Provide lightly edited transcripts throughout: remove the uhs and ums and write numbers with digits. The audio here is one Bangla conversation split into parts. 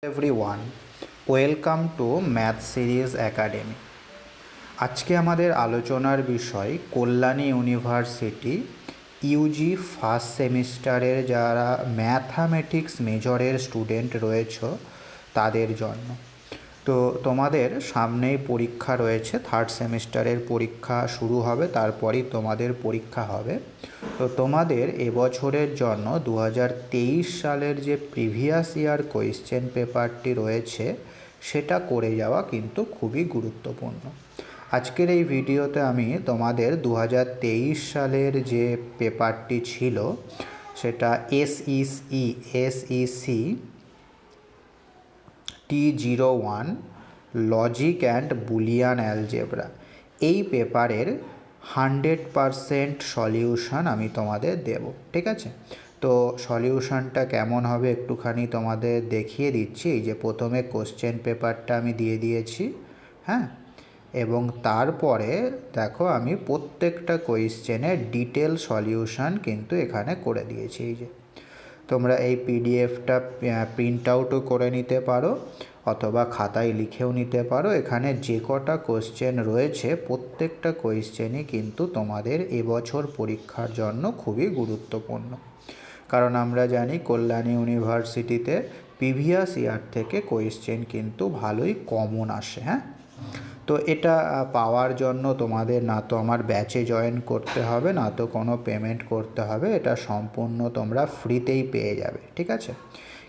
Everyone, welcome to math series academy. আজকে আমাদের আলোচনার বিষয় কল্যাণী ইউনিভার্সিটি ইউজি ফার্স্ট সেমিস্টারের যারা ম্যাথামেটিক্স মেজরের স্টুডেন্ট রয়েছে তাদের জন্য। তো তোমাদের সামনেই পরীক্ষা রয়েছে, থার্ড সেমিস্টারের পরীক্ষা শুরু হবে, তারপরই তোমাদের পরীক্ষা হবে। তো তোমাদের এবছরের জন্য 2023 সালের যে প্রিভিয়াস ইয়ার কোয়েশ্চেন পেপারটি রয়েছে সেটা করে যাওয়া কিন্তু খুবই গুরুত্বপূর্ণ। আজকের এই ভিডিওতে আমি তোমাদের 2023 সালের যে পেপারটি ছিল সেটা SEC T01 logic and Boolean algebra, এই পেপারের 100% সলিউশন আমি তোমাদের দেব। ঠিক আছে, তো সলিউশনটা কেমন হবে একটুখানি তোমাদের দেখিয়ে দিচ্ছি। এই যে প্রথমে কোশ্চেন পেপারটা আমি দিয়ে দিয়েছি, হ্যাঁ, এবং তারপরে দেখো আমি প্রত্যেকটা কোয়েশ্চেনের ডিটেল সলিউশন কিন্তু এখানে করে দিয়েছি। এই যে তোমরা এই পিডিএফটা প্রিন্ট আউটও করে নিতে পারো অথবা খাতায় লিখেও নিতে পারো। এখানে যে কটা কোশ্চেন রয়েছে প্রত্যেকটা কোয়েশ্চেনই কিন্তু তোমাদের এবছর পরীক্ষার জন্য খুবই গুরুত্বপূর্ণ, কারণ আমরা জানি কল্যাণী ইউনিভার্সিটিতে প্রিভিয়াস ইয়ার থেকে কোয়েশ্চেন কিন্তু ভালোই কমন আসে। হ্যাঁ, তো এটা পাওয়ার জন্য তোমাদের না তো আমার ব্যাচে জয়েন করতে হবে, না তো কোনো পেমেন্ট করতে হবে, এটা সম্পূর্ণ তোমরা ফ্রিতেই পেয়ে যাবে। ঠিক আছে,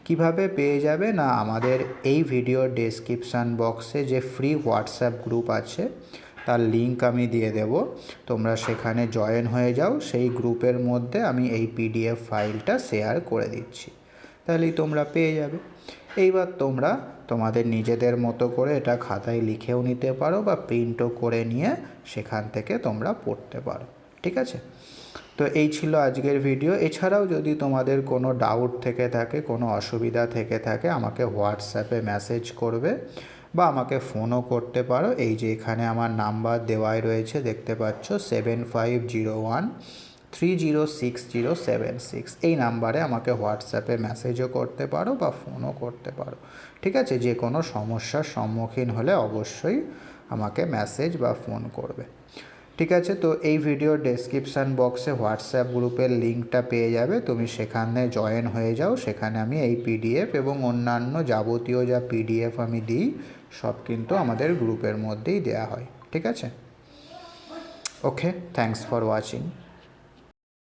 কিভাবে পেয়ে যাবে না, আমাদের এই ভিডিওর ডেসক্রিপশান বক্সে যে ফ্রি হোয়াটসঅ্যাপ গ্রুপ আছে তার লিঙ্ক আমি দিয়ে দেব, তোমরা সেখানে জয়েন হয়ে যাও। সেই গ্রুপের মধ্যে আমি এই পিডিএফ ফাইলটা শেয়ার করে দিচ্ছি, তাহলেই তোমরা পেয়ে যাবে। এইবার তোমরা তোমাদের নিজেদের মতো করে এটা খাতায় লিখেও নিতে পারো বা প্রিন্টও করে নিয়ে সেখান থেকে তোমরা পড়তে পারো। ঠিক আছে, তো এই ছিল আজকের ভিডিও। এছাড়াও যদি তোমাদের কোনো ডাউট থেকে থাকে, কোনো অসুবিধা থেকে থাকে, আমাকে হোয়াটসঅ্যাপে মেসেজ করবে বা আমাকে ফোনও করতে পারো। এই যে এখানে আমার নাম্বার দেওয়াই রয়েছে, দেখতে পাচ্ছ 7501306076, এই নাম্বারে আমাকে হোয়াটসঅ্যাপে মেসেজও করতে পারো বা ফোনও করতে পারো। ঠিক আছে, যে কোনো সমস্যার সম্মুখীন হলে অবশ্যই আমাকে মেসেজ বা ফোন করবে। ঠিক আছে, তো এই ভিডিওর ডেসক্রিপশান বক্সে হোয়াটসঅ্যাপ গ্রুপের লিঙ্কটা পেয়ে যাবে, তুমি সেখানে জয়েন হয়ে যাও। সেখানে আমি এই পিডিএফ এবং অন্যান্য যাবতীয় যা পিডিএফ আমি দিই সব কিন্তু আমাদের গ্রুপের মধ্যেই দেওয়া হয়। ঠিক আছে, ওকে, থ্যাঙ্কস ফর ওয়াচিং।